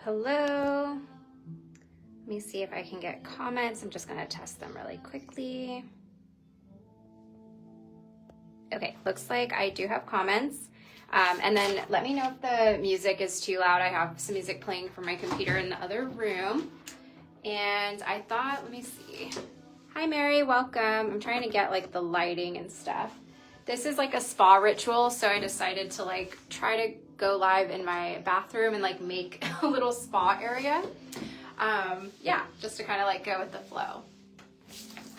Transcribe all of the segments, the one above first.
Hello. Let me see if I can get comments. I'm just going to test them really quickly. Okay, looks like I do have comments. And then let me know if the music is too loud. I have some music playing from my computer in the other room. And I thought, let me see. Hi, Mary, welcome. I'm trying to get like the lighting and stuff. This is like a spa ritual, so I decided to like try to go live in my bathroom and like make a little spa area. Yeah, just to kind of like go with the flow.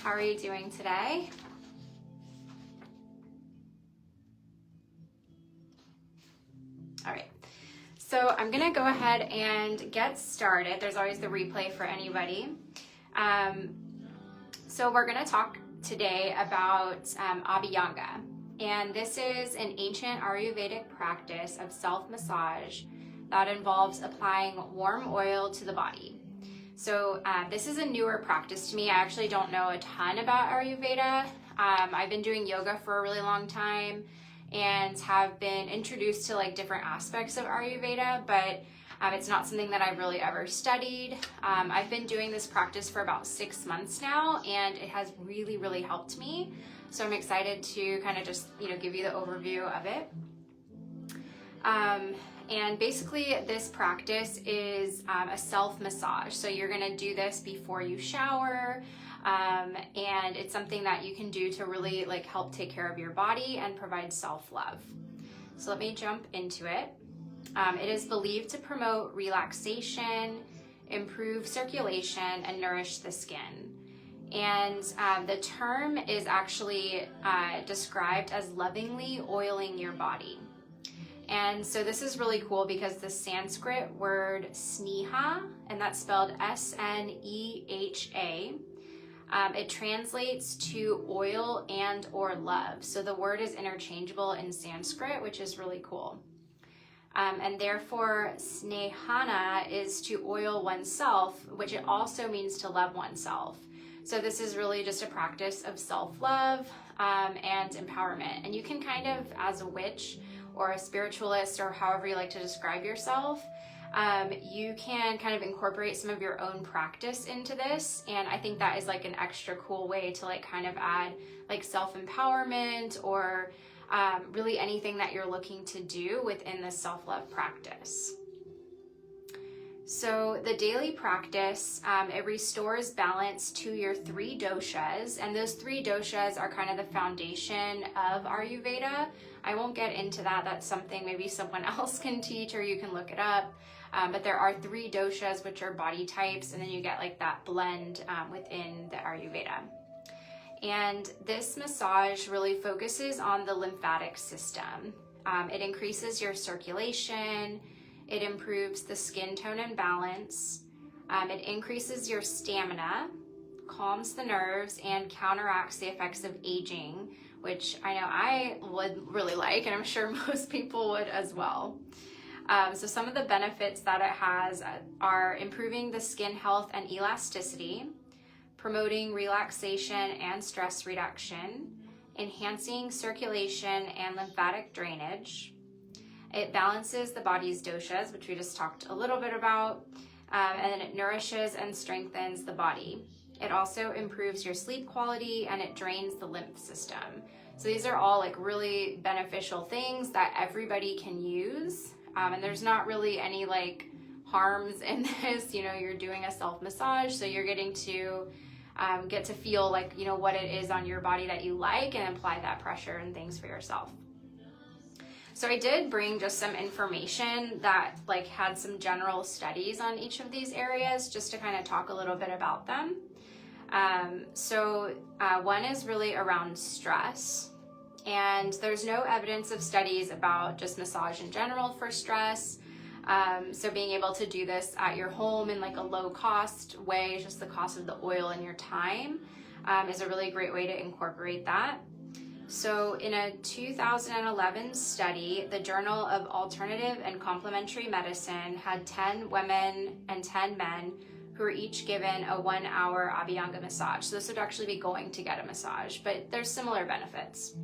How are you doing today? All right, so I'm gonna go ahead and get started. There's always the replay for anybody. So we're gonna talk today about Abhyanga. And this is an ancient Ayurvedic practice of self-massage that involves applying warm oil to the body. So this is a newer practice to me. I actually don't know a ton about Ayurveda. I've been doing yoga for a really long time and have been introduced to like different aspects of Ayurveda, but it's not something that I've really ever studied. I've been doing this practice for about 6 months now, and it has really, really helped me. So I'm excited to kind of just, give you the overview of it. And basically this practice is a self-massage. So you're gonna do this before you shower, and it's something that you can do to really like help take care of your body and provide self-love. So let me jump into it. It is believed to promote relaxation, improve circulation, and nourish the skin. And the term is actually described as lovingly oiling your body. And so this is really cool because the Sanskrit word sneha, and that's spelled S-N-E-H-A, it translates to oil and or love. So the word is interchangeable in Sanskrit, which is really cool. And therefore, snehana is to oil oneself, which it also means to love oneself. So this is really just a practice of self-love and empowerment. And you can kind of, as a witch or a spiritualist or however you like to describe yourself, you can kind of incorporate some of your own practice into this. And I think that is like an extra cool way to like kind of add like self-empowerment or really anything that you're looking to do within the self-love practice. So the daily practice, it restores balance to your 3 doshas, and those 3 doshas are kind of the foundation of Ayurveda. I won't get into that. That's something maybe someone else can teach, or you can look it up. But there are 3 doshas, which are body types, and then you get like that blend within the Ayurveda. And this massage really focuses on the lymphatic system. It increases your circulation. It improves the skin tone and balance. It increases your stamina, calms the nerves, and counteracts the effects of aging, which I know I would really like, and I'm sure most people would as well. So some of the benefits that it has are improving the skin health and elasticity, promoting relaxation and stress reduction, enhancing circulation and lymphatic drainage. It balances the body's doshas, which we just talked a little bit about, and then it nourishes and strengthens the body. It also improves your sleep quality, and it drains the lymph system. So these are all like really beneficial things that everybody can use, and there's not really any like harms in this. You're doing a self-massage, so you're getting to get to feel like what it is on your body that you like and apply that pressure and things for yourself. So I did bring just some information that like had some general studies on each of these areas just to kind of talk a little bit about them. One is really around stress, and there's no evidence of studies about just massage in general for stress. So being able to do this at your home in like a low cost way, just the cost of the oil and your time, is a really great way to incorporate that. So in a 2011 study, the Journal of Alternative and Complementary Medicine had 10 women and 10 men who were each given a 1-hour Abhyanga massage. So this would actually be going to get a massage, but there's similar benefits.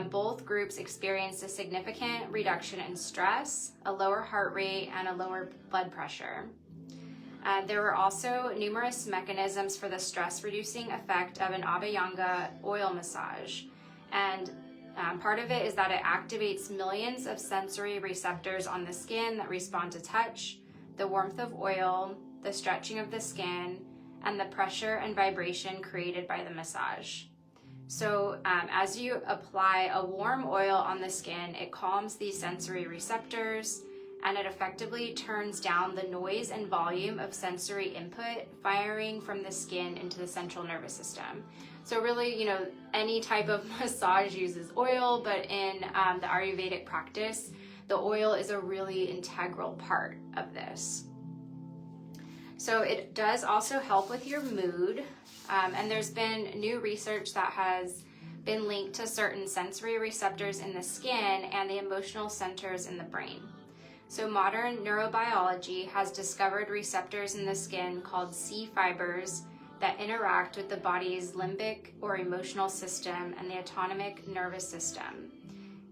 Both groups experienced a significant reduction in stress, a lower heart rate, and a lower blood pressure. There were also numerous mechanisms for the stress-reducing effect of an Abhyanga oil massage. And part of it is that it activates millions of sensory receptors on the skin that respond to touch, the warmth of oil, the stretching of the skin, and the pressure and vibration created by the massage. So as you apply a warm oil on the skin, it calms these sensory receptors, and it effectively turns down the noise and volume of sensory input firing from the skin into the central nervous system. So really, any type of massage uses oil, but in the Ayurvedic practice, the oil is a really integral part of this. So it does also help with your mood, and there's been new research that has been linked to certain sensory receptors in the skin and the emotional centers in the brain. So modern neurobiology has discovered receptors in the skin called C fibers that interact with the body's limbic or emotional system and the autonomic nervous system.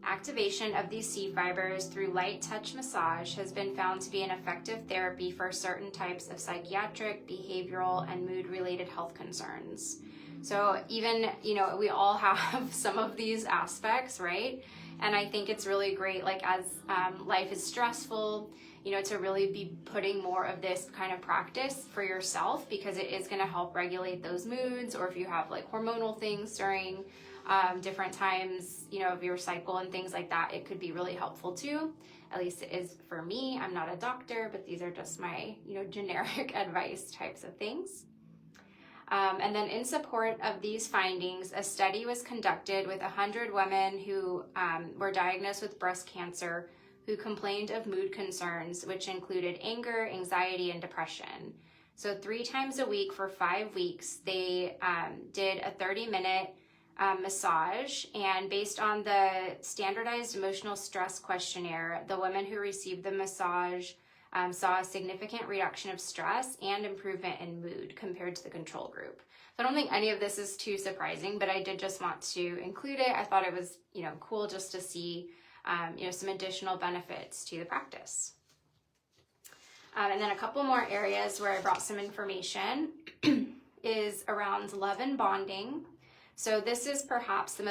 Activation of these C fibers through light touch massage has been found to be an effective therapy for certain types of psychiatric, behavioral, and mood-related health concerns. So even, we all have some of these aspects, right? And I think it's really great, as life is stressful, to really be putting more of this kind of practice for yourself, because it is going to help regulate those moods, or if you have hormonal things during different times, of your cycle and things like that, it could be really helpful too. At least it is for me. I'm not a doctor, but these are just my, generic advice types of things. And then in support of these findings, a study was conducted with 100 women who were diagnosed with breast cancer who complained of mood concerns, which included anger, anxiety, and depression. So 3 times a week for 5 weeks, they did a 30-minute massage, and based on the standardized emotional stress questionnaire, the women who received the massage saw a significant reduction of stress and improvement in mood compared to the control group. So I don't think any of this is too surprising, but I did just want to include it. I thought it was, cool just to see, some additional benefits to the practice. And then a couple more areas where I brought some information is around love and bonding. So this is perhaps the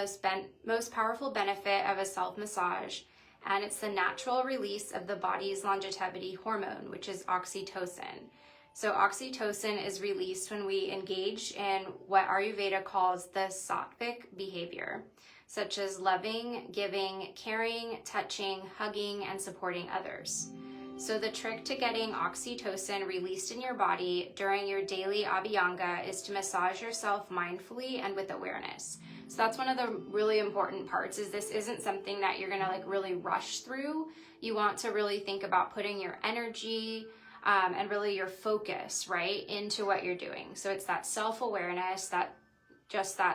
most powerful benefit of a self-massage, and it's the natural release of the body's longevity hormone, which is oxytocin. So oxytocin is released when we engage in what Ayurveda calls the sattvic behavior, such as loving, giving, caring, touching, hugging, and supporting others. So the trick to getting oxytocin released in your body during your daily Abhyanga is to massage yourself mindfully and with awareness. So that's one of the really important parts, is this isn't something that you're gonna really rush through. You want to really think about putting your energy and really your focus, right, into what you're doing. So it's that self-awareness, that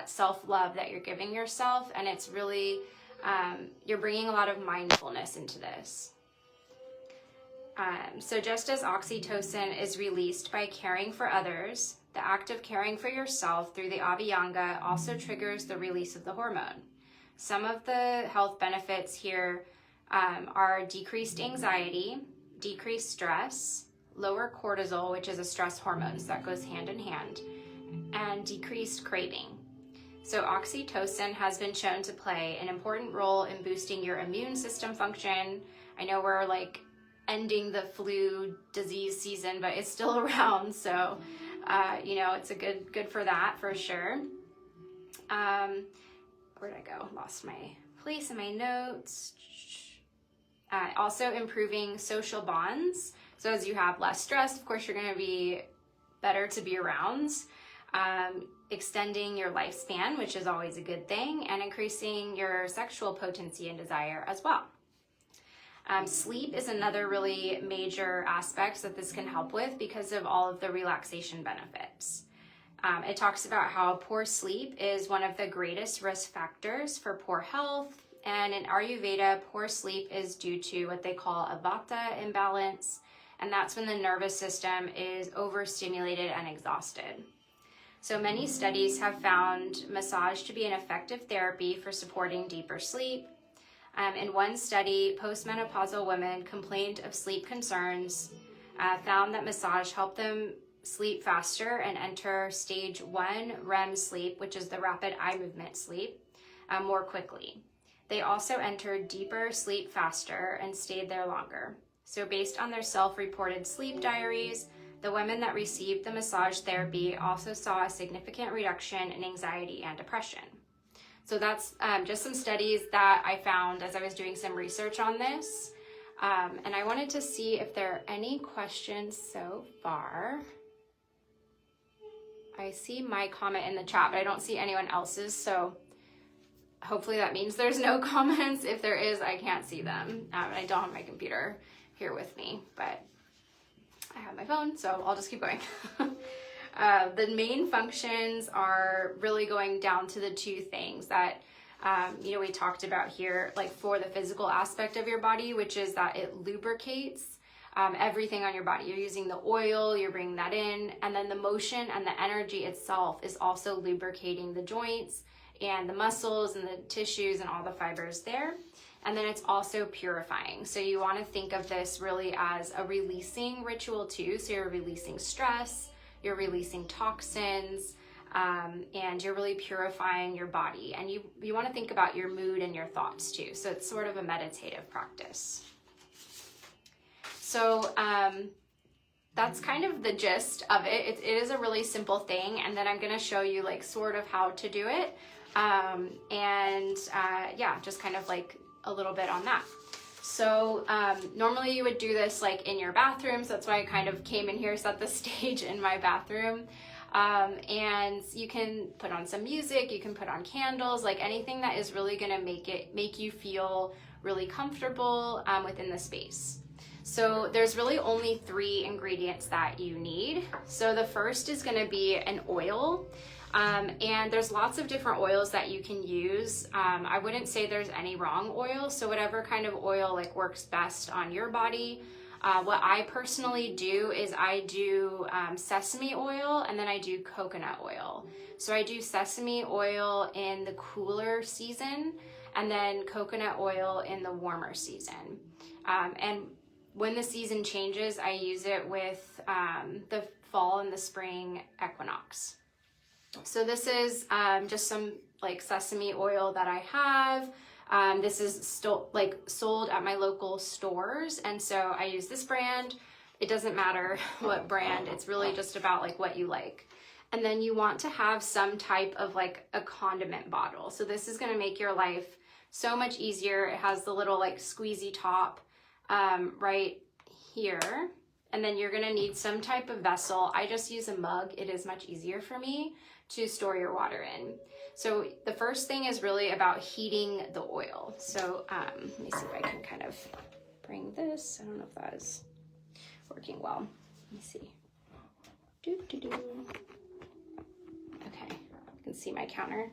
self-love that you're giving yourself, and it's really, you're bringing a lot of mindfulness into this. So just as oxytocin is released by caring for others, the act of caring for yourself through the Abhyanga also triggers the release of the hormone. Some of the health benefits here are decreased anxiety, decreased stress, lower cortisol, which is a stress hormone, so that goes hand in hand, and decreased craving. So oxytocin has been shown to play an important role in boosting your immune system function. I know we're ending the flu disease season, but it's still around, so it's a good for that for sure. Where'd I go? Lost my place in my notes. Also improving social bonds. So as you have less stress, of course, you're going to be better to be around. Extending your lifespan, which is always a good thing, and increasing your sexual potency and desire as well. Sleep is another really major aspect that this can help with because of all of the relaxation benefits. It talks about how poor sleep is one of the greatest risk factors for poor health, and in Ayurveda, poor sleep is due to what they call a vata imbalance, and that's when the nervous system is overstimulated and exhausted. So many studies have found massage to be an effective therapy for supporting deeper sleep. In one study, postmenopausal women complained of sleep concerns, found that massage helped them sleep faster and enter stage 1 REM sleep, which is the rapid eye movement sleep, more quickly. They also entered deeper sleep faster and stayed there longer. So based on their self-reported sleep diaries, the women that received the massage therapy also saw a significant reduction in anxiety and depression. So that's just some studies that I found as I was doing some research on this. And I wanted to see if there are any questions so far. I see my comment in the chat, but I don't see anyone else's. So hopefully that means there's no comments. If there is, I can't see them. I don't have my computer here with me, but I have my phone, so I'll just keep going. The main functions are really going down to the two things that, we talked about here, like for the physical aspect of your body, which is that it lubricates everything on your body. You're using the oil, you're bringing that in, and then the motion and the energy itself is also lubricating the joints and the muscles and the tissues and all the fibers there. And then it's also purifying. So you want to think of this really as a releasing ritual too. So you're releasing stress, you're releasing toxins, and you're really purifying your body. And you want to think about your mood and your thoughts too. So it's sort of a meditative practice. So that's kind of the gist of it. It is a really simple thing. And then I'm going to show you like sort of how to do it. Just kind of like a little bit on that. So normally you would do this like in your bathroom. So that's why I kind of came in here, set the stage in my bathroom. And you can put on some music, you can put on candles, like anything that is really going to make you feel really comfortable within the space. So there's really only 3 ingredients that you need. So the first is going to be an oil. And there's lots of different oils that you can use. I wouldn't say there's any wrong oil. So whatever kind of oil like works best on your body. What I personally do is I do sesame oil and then I do coconut oil. So I do sesame oil in the cooler season and then coconut oil in the warmer season. And when the season changes, I use it with the fall and the spring equinox. So this is just some like sesame oil that I have. This is still like sold at my local stores. And so I use this brand. It doesn't matter what brand. It's really just about like what you like. And then you want to have some type of like a condiment bottle. So this is going to make your life so much easier. It has the little like squeezy top right here. And then you're going to need some type of vessel. I just use a mug. It is much easier for me to store your water in. So the first thing is really about heating the oil. So let me see if I can kind of bring this. I don't know if that is working well. Let me see. Okay, you can see my counter.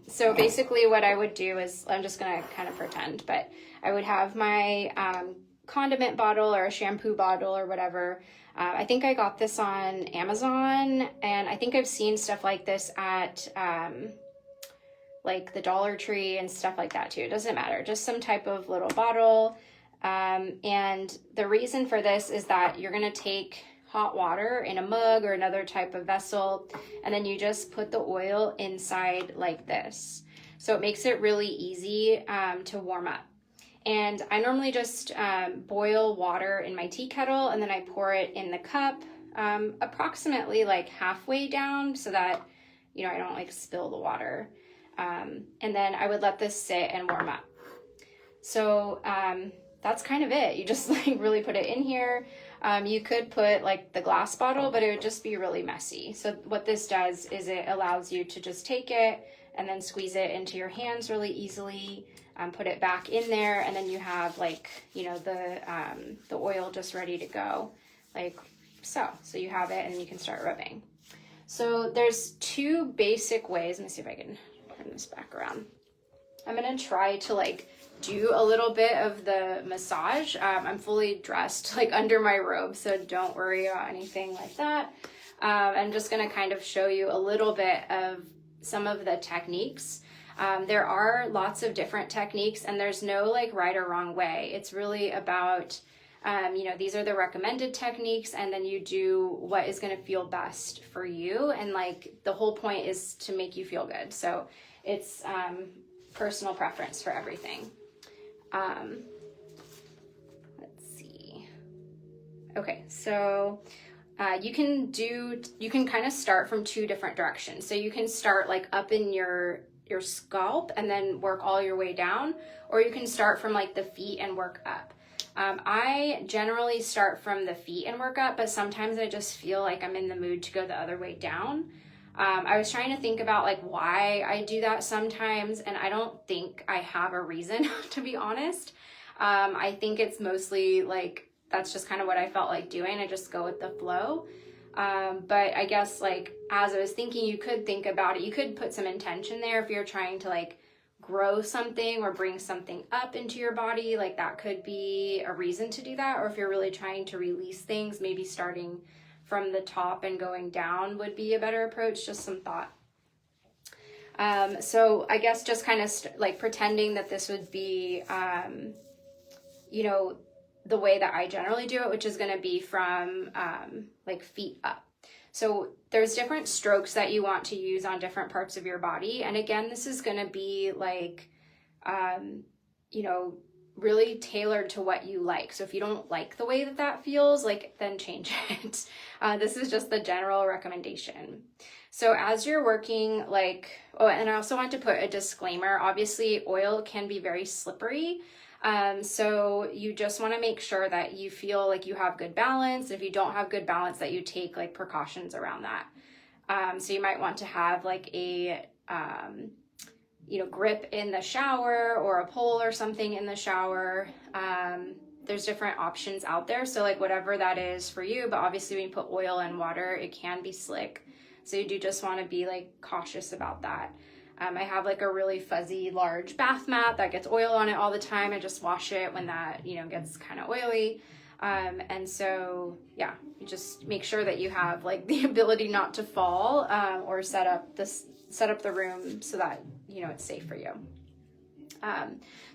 So basically what I would do is, I'm just gonna kind of pretend, but I would have my condiment bottle or a shampoo bottle or whatever. I think I got this on Amazon, and I think I've seen stuff like this at like the Dollar Tree and stuff like that too. It doesn't matter, just some type of little bottle. And the reason for this is that you're gonna take hot water in a mug or another type of vessel, and then you just put the oil inside like this. So it makes it really easy to warm up. And I normally just boil water in my tea kettle, and then I pour it in the cup approximately like halfway down so that, I don't like spill the water. And then I would let this sit and warm up. So that's kind of it. You just like really put it in here. You could put like the glass bottle, but it would just be really messy. So what this does is it allows you to just take it and then squeeze it into your hands really easily. Put it back in there, and then you have like, the oil just ready to go, like so. So you have it and you can start rubbing. So there's 2 basic ways. Let me see if I can turn this back around. I'm gonna try to like do a little bit of the massage. I'm fully dressed like under my robe, so don't worry about anything like that. I'm just going to kind of show you a little bit of some of the techniques. There are lots of different techniques, and there's no like right or wrong way. It's really about, these are the recommended techniques, and then you do what is going to feel best for you. And like the whole point is to make you feel good. So it's personal preference for everything. Let's see. Okay, so you can kind of start from two different directions. So you can start like up in your scalp and then work all your way down, or you can start from like the feet and work up. I generally start from the feet and work up, but sometimes I just feel like I'm in the mood to go the other way down. I was trying to think about like why I do that sometimes, and I don't think I have a reason, to be honest. I think it's mostly like, that's just kind of what I felt like doing. I just go with the flow. But I guess like, as I was thinking, you could think about it. You could put some intention there if you're trying to like grow something or bring something up into your body. Like that could be a reason to do that. Or if you're really trying to release things, maybe starting from the top and going down would be a better approach. Just some thought. So I guess just kind of like pretending that this would be, the way that I generally do it, which is going to be from like feet up. So there's different strokes that you want to use on different parts of your body. And again, this is going to be like, really tailored to what you like. So if you don't like the way that that feels, like, then change it. This is just the general recommendation. So as you're working, like, oh, and I also want to put a disclaimer. Obviously, oil can be very slippery. So you just want to make sure that you feel like you have good balance. If you don't have good balance, that you take like precautions around that. So you might want to have like a, grip in the shower or a pole or something in the shower. There's different options out there. So like whatever that is for you, but obviously when you put oil and water, it can be slick. So you do just want to be like cautious about that. I have like a really fuzzy large bath mat that gets oil on it all the time. I just wash it when that, gets kind of oily. And so, yeah, you just make sure that you have like the ability not to fall, or set up the room so that, it's safe for you.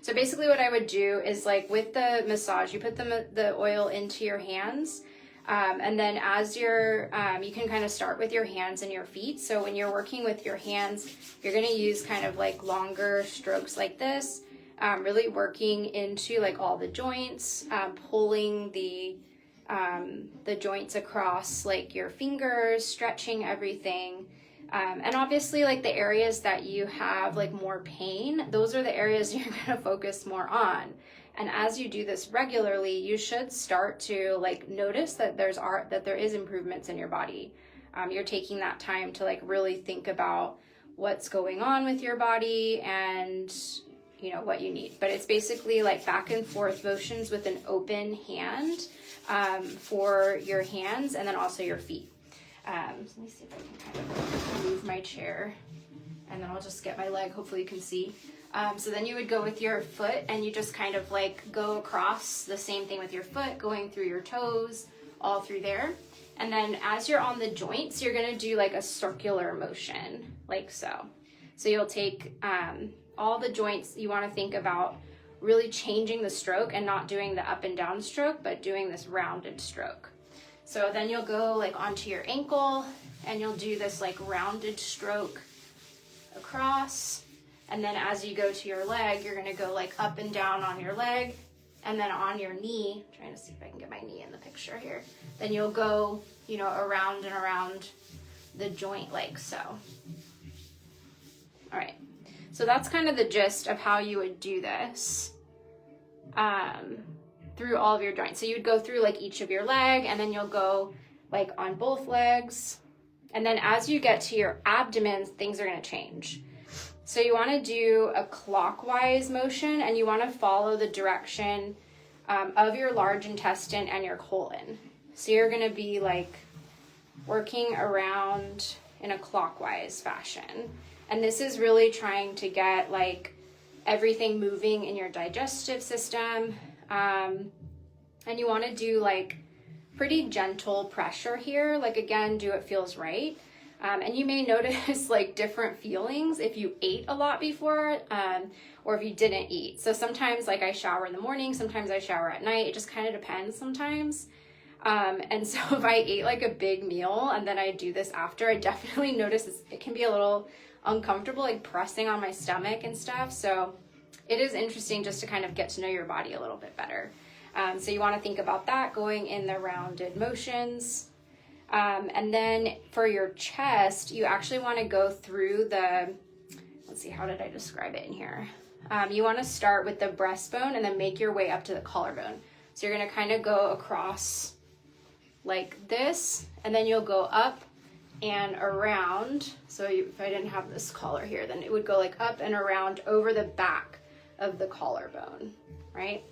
So basically what I would do is like with the massage, you put the oil into your hands. And then as you can kind of start with your hands and your feet. So when you're working with your hands, you're going to use kind of like longer strokes like this, really working into like all the joints, pulling the joints across like your fingers, stretching everything. And obviously like the areas that you have like more pain, those are the areas you're going to focus more on. And as you do this regularly, you should start to like notice that there is improvements in your body. You're taking that time to like really think about what's going on with your body and what you need. But it's basically like back and forth motions with an open hand for your hands and then also your feet. Let me see if I can kind of move my chair, and then I'll just get my leg. Hopefully you can see. So then you would go with your foot and you just kind of like go across the same thing with your foot, going through your toes, all through there. And then as you're on the joints, you're going to do like a circular motion, like so. So you'll take all the joints. You want to think about really changing the stroke and not doing the up and down stroke, but doing this rounded stroke. So then you'll go like onto your ankle and you'll do this like rounded stroke across. And then as you go to your leg, you're going to go like up and down on your leg, and then on your knee. I'm trying to see if I can get my knee in the picture here. Then you'll go, around and around the joint like so. All right. So that's kind of the gist of how you would do this through all of your joints. So you would go through like each of your leg, and then you'll go like on both legs. And then as you get to your abdomen, things are going to change. So you want to do a clockwise motion, and you want to follow the direction of your large intestine and your colon. So you're going to be like working around in a clockwise fashion. And this is really trying to get like everything moving in your digestive system. And you want to do like pretty gentle pressure here. Like again, do what feels right. And you may notice like different feelings if you ate a lot before, or if you didn't eat. So sometimes like I shower in the morning, sometimes I shower at night. It just kind of depends sometimes. And so if I ate like a big meal and then I do this after, I definitely notice it can be a little uncomfortable, like pressing on my stomach and stuff. So it is interesting just to kind of get to know your body a little bit better. So you want to think about that, going in the rounded motions. And then for your chest, you actually want to go through let's see, how did I describe it in here? You want to start with the breastbone and then make your way up to the collarbone. So you're going to kind of go across like this, and then you'll go up and around. So if I didn't have this collar here, then it would go like up and around over the back of the collarbone, right?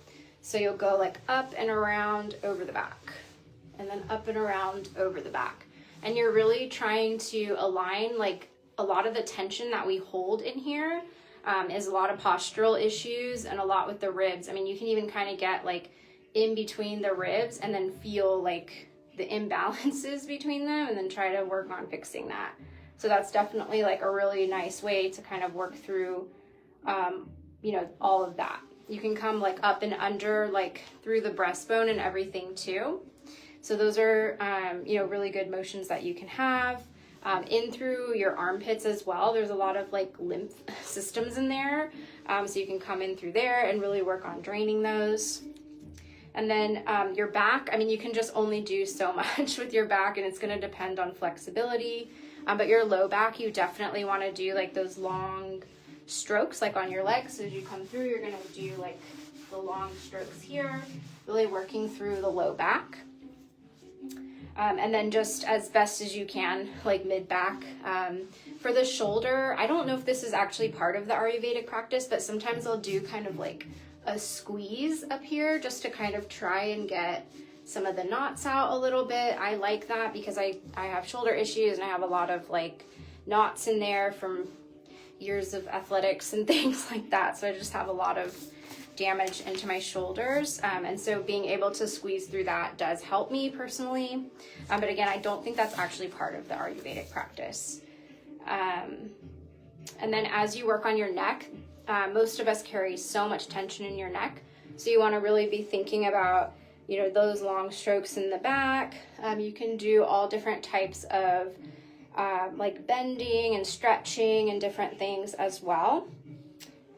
So you'll go like up and around over the back, and then up and around over the back. And you're really trying to align, like a lot of the tension that we hold in here is a lot of postural issues and a lot with the ribs. I mean, you can even kind of get like in between the ribs and then feel like the imbalances between them, and then try to work on fixing that. So that's definitely like a really nice way to kind of work through, all of that. You can come like up and under, like through the breastbone and everything too. So those are, really good motions that you can have. In through your armpits as well. There's a lot of like lymph systems in there. So you can come in through there and really work on draining those. And then your back, I mean, you can just only do so much with your back, and it's going to depend on flexibility. But your low back, you definitely want to do like those long strokes, like on your legs. So as you come through, you're going to do like the long strokes here, really working through the low back. And then just as best as you can, like mid-back. For the shoulder, I don't know if this is actually part of the Ayurvedic practice, but sometimes I'll do kind of like a squeeze up here just to kind of try and get some of the knots out a little bit. I like that because I have shoulder issues and I have a lot of like knots in there from years of athletics and things like that. So I just have a lot of damage into my shoulders, and so being able to squeeze through that does help me personally, but again, I don't think that's actually part of the Ayurvedic practice. And then as you work on your neck, most of us carry so much tension in your neck, so you want to really be thinking about those long strokes in the back. You can do all different types of like bending and stretching and different things as well.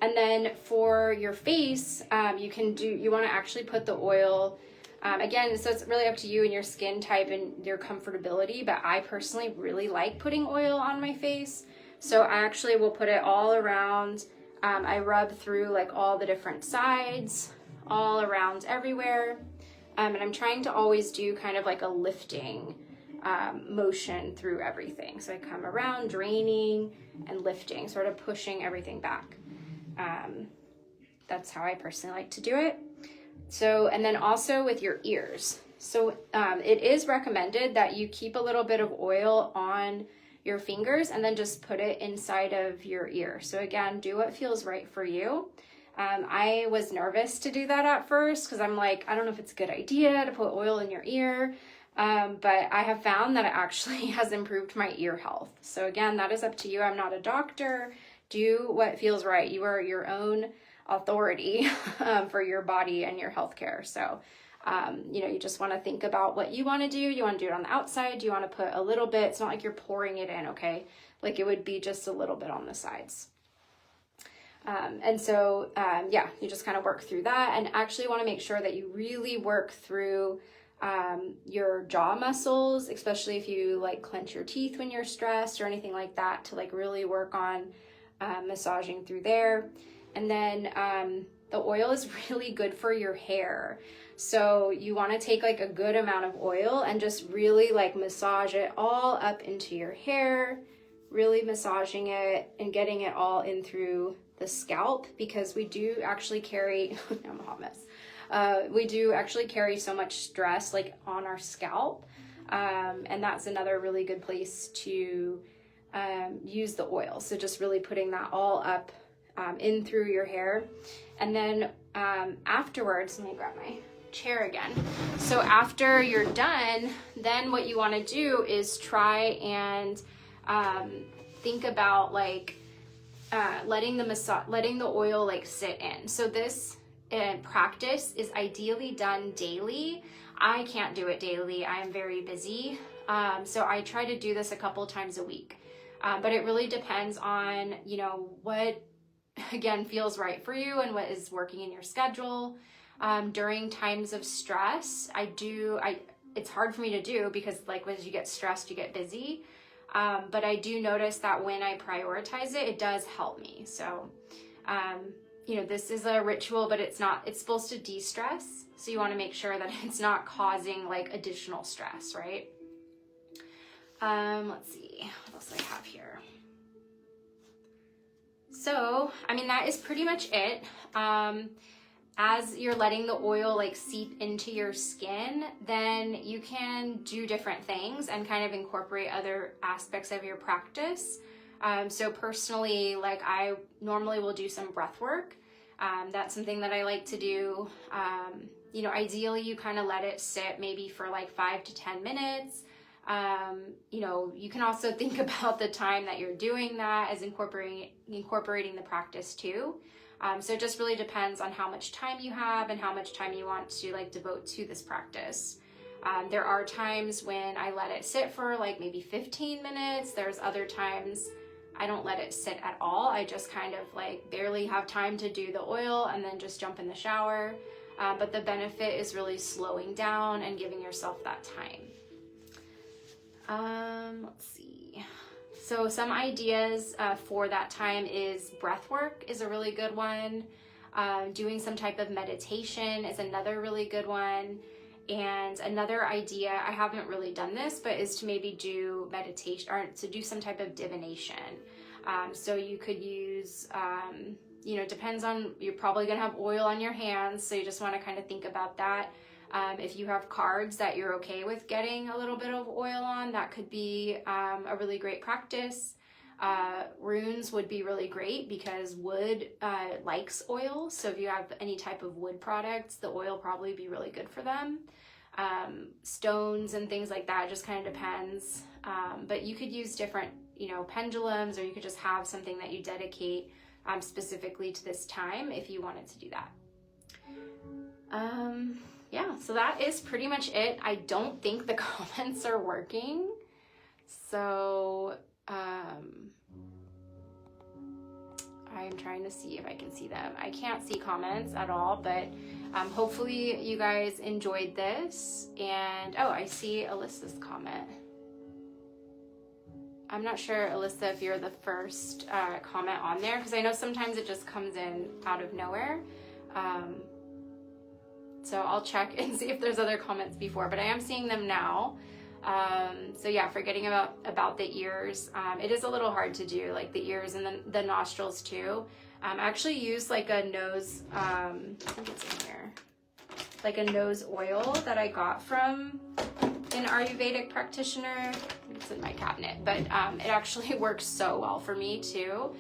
And then for your face, you want to actually put the oil, again, so it's really up to you and your skin type and your comfortability, but I personally really like putting oil on my face. So I actually will put it all around. I rub through like all the different sides, all around everywhere. And I'm trying to always do kind of like a lifting motion through everything. So I come around, draining and lifting, sort of pushing everything back. That's how I personally like to do it. So, and then also with your ears. So it is recommended that you keep a little bit of oil on your fingers and then just put it inside of your ear. So again, do what feels right for you. I was nervous to do that at first because I'm like, I don't know if it's a good idea to put oil in your ear. But I have found that it actually has improved my ear health. So again, that is up to you. I'm not a doctor. Do what feels right. You are your own authority for your body and your healthcare. So, you just want to think about what you want to do. You want to do it on the outside. Do you want to put a little bit? It's not like you're pouring it in, okay? Like it would be just a little bit on the sides. And so, you just kind of work through that, and actually want to make sure that you really work through your jaw muscles, especially if you like clench your teeth when you're stressed or anything like that, to like really work on massaging through there. And then the oil is really good for your hair. So you want to take like a good amount of oil and just really like massage it all up into your hair, really massaging it and getting it all in through the scalp, because we do actually carry, I'm a hot mess. We do actually carry so much stress like on our scalp. And that's another really good place to use the oil. So just really putting that all up in through your hair. And then afterwards, let me grab my chair again. So after you're done, then what you want to do is try and think about like letting the oil like sit in. So this practice is ideally done daily. I can't do it daily. I am very busy. So I try to do this a couple times a week. But it really depends on, you know, what again feels right for you and what is working in your schedule. During times of stress, it's hard for me to do because like as you get stressed, you get busy. But I do notice that when I prioritize it, it does help me. So, you know, this is a ritual, but it's supposed to de-stress. So you want to make sure that it's not causing like additional stress, right? Let's see, what else do I have here? So, I mean, that is pretty much it. As you're letting the oil like seep into your skin, then you can do different things and kind of incorporate other aspects of your practice. So personally, like I normally will do some breath work. That's something that I like to do. You know, ideally you kind of let it sit maybe for like 5 to 10 minutes. You know, you can also think about the time that you're doing that as incorporating the practice too. So it just really depends on how much time you have and how much time you want to like devote to this practice. There are times when I let it sit for like maybe 15 minutes. There's other times I don't let it sit at all. I just kind of like barely have time to do the oil and then just jump in the shower. But the benefit is really slowing down and giving yourself that time. Let's see. So some ideas for that time is breath work is a really good one. Doing some type of meditation is another really good one. And another idea, I haven't really done this, but is to maybe do meditation or to do some type of divination. So you could use, you know, depends on, you're probably going to have oil on your hands. So you just want to kind of think about that. If you have cards that you're okay with getting a little bit of oil on, that could be a really great practice. Runes would be really great because wood likes oil. So if you have any type of wood products, the oil probably be really good for them. Stones and things like that, just kind of depends. But you could use different, you know, pendulums, or you could just have something that you dedicate specifically to this time if you wanted to do that. Yeah, so that is pretty much it. I don't think the comments are working. So I'm trying to see if I can see them. I can't see comments at all, but hopefully you guys enjoyed this. And oh, I see Alyssa's comment. I'm not sure, Alyssa, if you're the first comment on there, because I know sometimes it just comes in out of nowhere. So I'll check and see if there's other comments before, but I am seeing them now. So yeah, forgetting about the ears. It is a little hard to do, like the ears and the nostrils too. I actually use like a nose, I think it's in here, like a nose oil that I got from an Ayurvedic practitioner. It's in my cabinet, but it actually works so well for me too,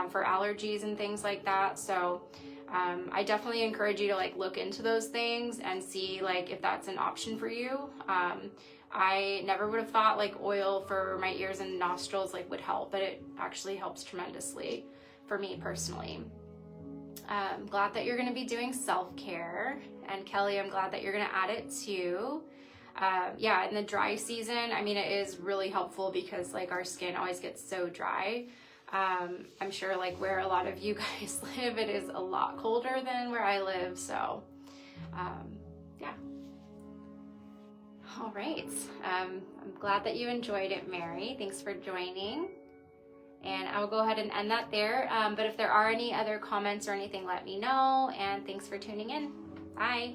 for allergies and things like that. So I definitely encourage you to like look into those things and see like if that's an option for you. I never would have thought like oil for my ears and nostrils like would help, but it actually helps tremendously for me personally. I'm glad that you're going to be doing self-care, and Kelly, I'm glad that you're going to add it too. Yeah, in the dry season, I mean, it is really helpful because like our skin always gets so dry. I'm sure like where a lot of you guys live, it is a lot colder than where I live. So, yeah. All right. I'm glad that you enjoyed it, Mary. Thanks for joining. And I will go ahead and end that there. But if there are any other comments or anything, let me know. And thanks for tuning in. Bye.